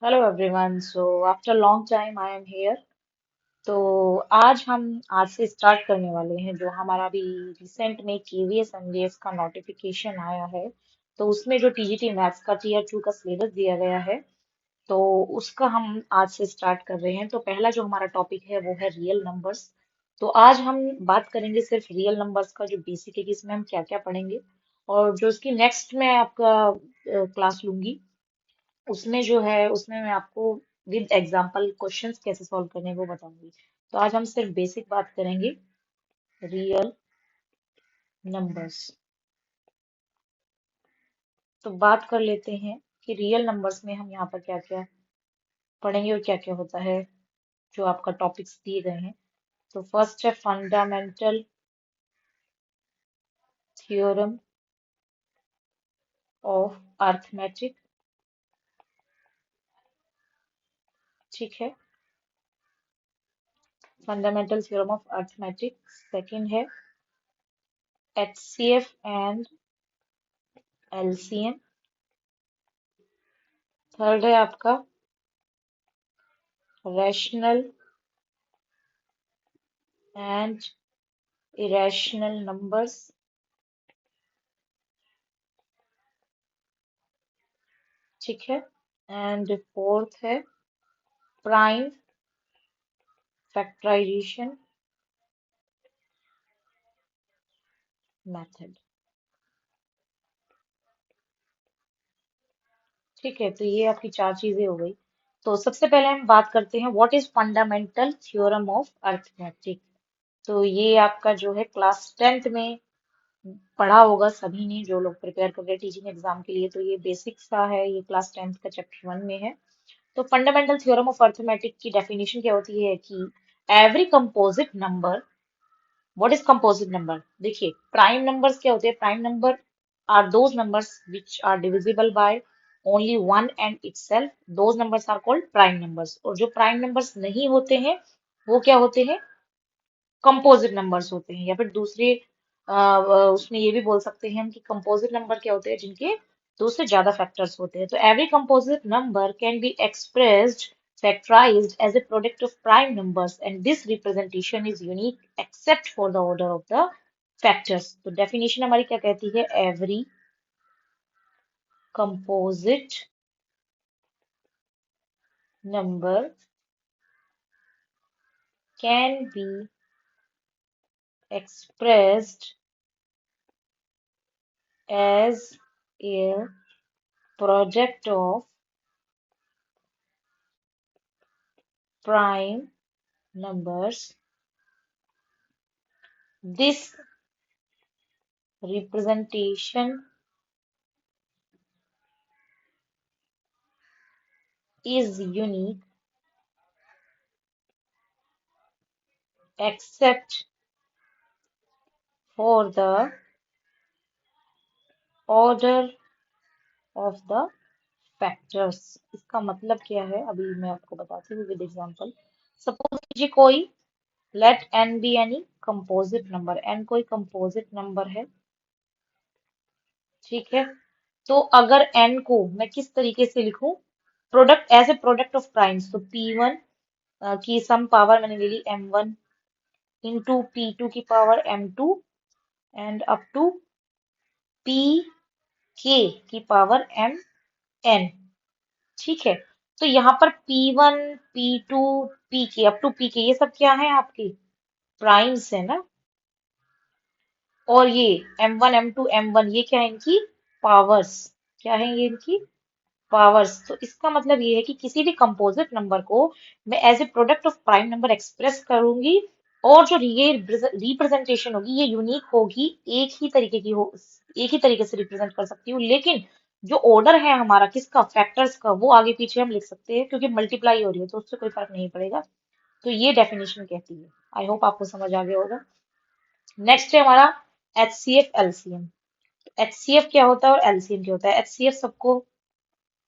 Hello everyone. So after long time I am here. तो आज से स्टार्ट करने वाले हैं जो हमारा भी रिसेंट में केवीएस एमजीएस का नोटिफिकेशन आया है। तो उसमें जो टीजीटी मैथ्स का टीयर 2 का सिलेबस दिया गया है, तो उसका हम आज से स्टार्ट कर रहे हैं। तो पहला जो हमारा टॉपिक है वो है रियल नंबर्स। तो आज हम बात करेंगे सिर्फ रियल नंबर्स का जो बेसिक है कि इसमें हम क्या क्या पढ़ेंगे। और जो इसकी नेक्स्ट में आपका क्लास लूंगी, उसमें जो है उसमें मैं आपको विद एग्जांपल क्वेश्चंस कैसे सॉल्व करने हैं वो बताऊंगी। तो आज हम सिर्फ बेसिक बात करेंगे, रियल नंबर्स। तो बात कर लेते हैं कि रियल नंबर्स में हम यहाँ पर क्या क्या पढ़ेंगे और क्या क्या होता है, जो आपका टॉपिक्स दिए गए हैं। तो फर्स्ट है फंडामेंटल थ्योरम ऑफ अर्थमेटिक। ठीक है, fundamental theorem of arithmetic. Second है एचसीएफ एंड एलसीएम। थर्ड है आपका रैशनल एंड irrational numbers। ठीक है, एंड फोर्थ है प्राइम फैक्टराइजेशन मेथड। ठीक है, तो ये आपकी चार चीजें हो गई। तो सबसे पहले हम बात करते हैं what is fundamental theorem of arithmetic. तो ये आपका जो है क्लास 10th में पढ़ा होगा सभी ने, जो लोग प्रिपेयर कर रहे हैं टीचिंग एग्जाम के लिए। तो ये बेसिक सा है, ये क्लास 10th का चैप्टर 1 में है। तो फंडामेंटल थ्योरम ऑफ अर्थमेटिक की डेफिनेशन क्या होती है कि every composite number. What is composite number? देखिए, प्राइम नंबर्स क्या होते हैं? Prime number are those numbers which are divisible by only one and itself, those numbers are called prime numbers. और जो प्राइम नंबर्स नहीं होते हैं वो क्या होते हैं? कंपोजिट नंबर्स होते हैं। या फिर दूसरे उसमें ये भी बोल सकते हैं हम कि कंपोजिट नंबर क्या होते हैं जिनके दो से ज्यादा फैक्टर्स होते हैं। तो every composite number can be expressed factorized as a product of prime numbers, and this representation is unique except for the order of the factors। तो डेफिनेशन हमारी क्या कहती है? every composite number can be expressed as a product of prime numbers। This representation is unique except for the order of the factors। इसका मतलब क्या है अभी मैं आपको बताती हूँ विद एग्जांपल। सपोज कीजिए कोई, let n be any composite number, n कोई कंपोजिट नंबर है। ठीक है, तो अगर n को मैं किस तरीके से लिखूं? Product, as a product of primes. तो p1 की सम पावर मैंने ले ली m1 इंटू p2 की power m2 and up to pk की पावर mn। ठीक है, तो यहाँ पर P1, P2, Pk up to Pk ये सब क्या है? आपकी प्राइम्स है ना। और ये M1, M2, M1 ये क्या है? इनकी पावर्स। क्या है ये? इनकी पावर्स। तो इसका मतलब ये है कि किसी भी कंपोजिट नंबर को मैं as a product of prime number express करूंगी, और जो ये रिप्रेजेंटेशन होगी ये यूनिक होगी, एक ही तरीके की हो, एक ही तरीके से रिप्रेजेंट कर सकती हूँ। लेकिन जो ऑर्डर है हमारा किसका? फैक्टर्स का, वो आगे पीछे हम लिख सकते हैं क्योंकि मल्टीप्लाई हो रही है तो उससे कोई फर्क नहीं पड़ेगा। तो ये डेफिनेशन कहती है। आई होप आपको समझ आ गया होगा। नेक्स्ट है हमारा एचसीएफ एलसीएम। एचसीएफ क्या होता है और एलसीएम क्या होता है? एचसीएफ सबको,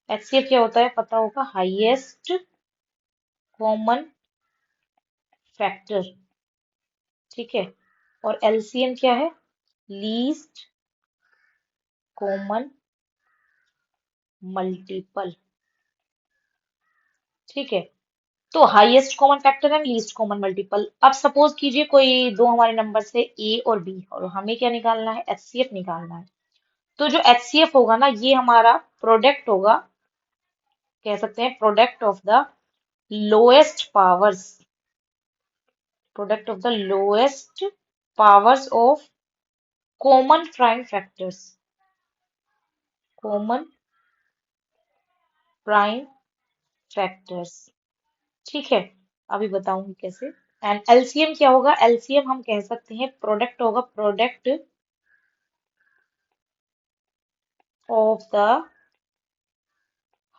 एचसीएफ क्या होता है पता होगा, हाईएस्ट कॉमन फैक्टर। ठीक है, और एलसीएम क्या है? Least common multiple. ठीक है। तो highest common factor and least common multiple. अब सपोज कीजिए कोई दो हमारे नंबर से ए और बी, और हमें क्या निकालना है, एचसीएफ निकालना है। तो जो एचसीएफ होगा ना, ये हमारा प्रोडक्ट होगा, कह सकते हैं product of the lowest powers, product of the lowest powers of common prime factors, common prime factors. ठीक है, अभी बताऊंगी कैसे। एंड एलसीएम क्या होगा, एलसीएम हम कह सकते हैं प्रोडक्ट होगा, product of the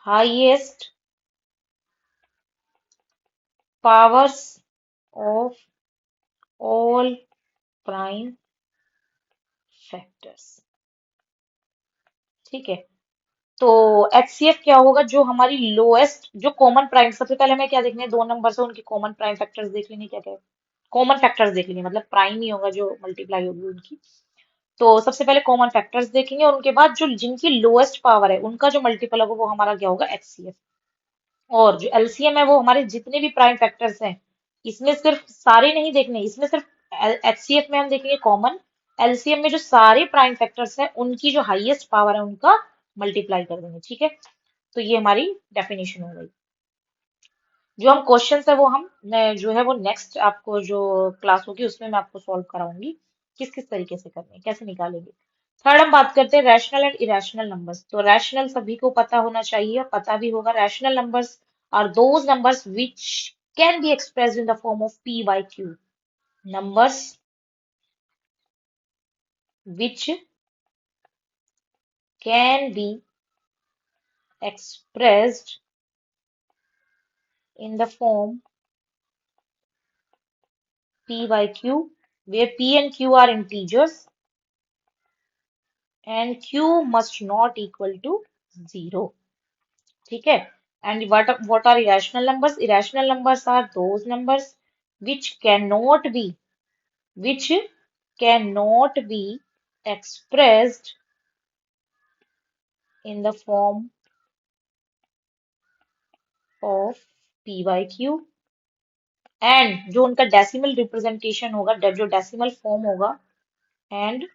highest powers of all prime factors. ठीक है, तो एचसीएफ क्या होगा, जो हमारी लोएस्ट, जो कॉमन प्राइम, सबसे पहले हमें क्या देखना है, दो नंबर से उनकी कॉमन प्राइम फैक्टर्स देख लेंगे, क्या क्या कॉमन फैक्टर्स देख लेंगे, मतलब प्राइम ही होगा जो मल्टीप्लाई होगी उनकी। तो सबसे पहले कॉमन फैक्टर्स देखेंगे, और उनके बाद जो जिनकी लोएस्ट पावर है उनका जो मल्टीपल होगा वो हमारा क्या होगा, एचसीएफ। और जो एलसीएम है वो हमारे जितने भी प्राइम फैक्टर्स हैं, इसमें सिर्फ सारे नहीं देखने, इसमें सिर्फ एचसीएफ में हम देखेंगे कॉमन, एलसीएम में जो सारे प्राइम फैक्टर्स हैं उनकी जो हाईएस्ट पावर है उनका मल्टीप्लाई कर देंगे। ठीक है, तो ये हमारी डेफिनेशन हो गई। जो हम क्वेश्चन है वो मैं जो है वो नेक्स्ट आपको जो क्लास होगी उसमें मैं आपको सॉल्व कराऊंगी, किस किस तरीके से करने हैं, कैसे निकालेंगे। थर्ड हम बात करते हैं रैशनल एंड इरेशनल नंबर्स। तो रैशनल सभी को पता होना चाहिए, पता भी होगा। Rational numbers are those numbers which can be expressed in the form of P by Q, numbers which can be expressed in the form p by q, where p and q are integers and q must not equal to 0. ठीक है, and what are irrational numbers? Irrational numbers are those numbers which cannot be, which cannot be expressed in the form of p by q, and जो उनका decimal representation होगा, जो decimal form होगा, and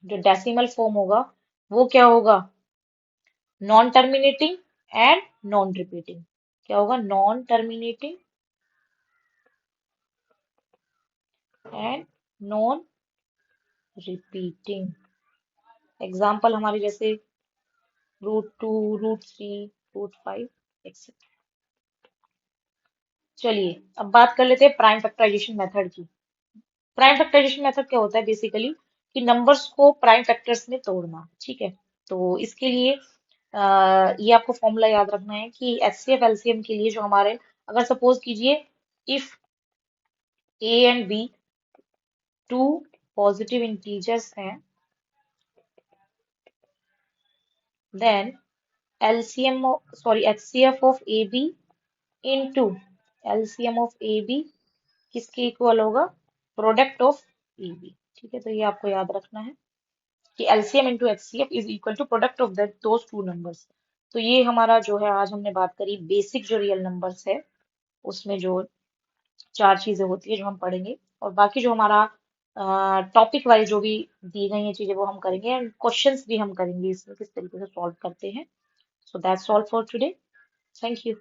जो decimal form होगा वो क्या होगा, non terminating and non repeating. क्या होगा, non terminating and non repeating. Example हमारे जैसे √2, √3, √5 एक्सेट्रा। चलिए अब बात कर लेते हैं प्राइम फैक्टराइजेशन मेथड की। प्राइम फैक्टराइजेशन मेथड क्या होता है, बेसिकली कि नंबर्स को प्राइम फैक्टर्स में तोड़ना। ठीक है, तो इसके लिए ये आपको फॉर्मूला याद रखना है कि एचसीएफ एलसीएम के लिए जो हमारे, अगर सपोज कीजिए if A and B two positive integers हैं, then LCM, sorry HCF of A B into LCM of A B किसके इक्वल होगा, प्रोडक्ट ऑफ ए बी। ठीक है, तो ये आपको याद रखना है कि LCM into HCF is equal to product of that those two numbers. तो ये हमारा जो है, आज हमने बात करी बेसिक जो रियल नंबर्स है, उसमें जो चार चीजें होती है जो हम पढ़ेंगे, और बाकी जो हमारा टॉपिक वाइज जो भी दी गई हैं चीजें वो हम करेंगे, एंड क्वेश्चंस भी हम करेंगे इसमें किस तरीके से सॉल्व करते हैं। So that's all for today, thank you.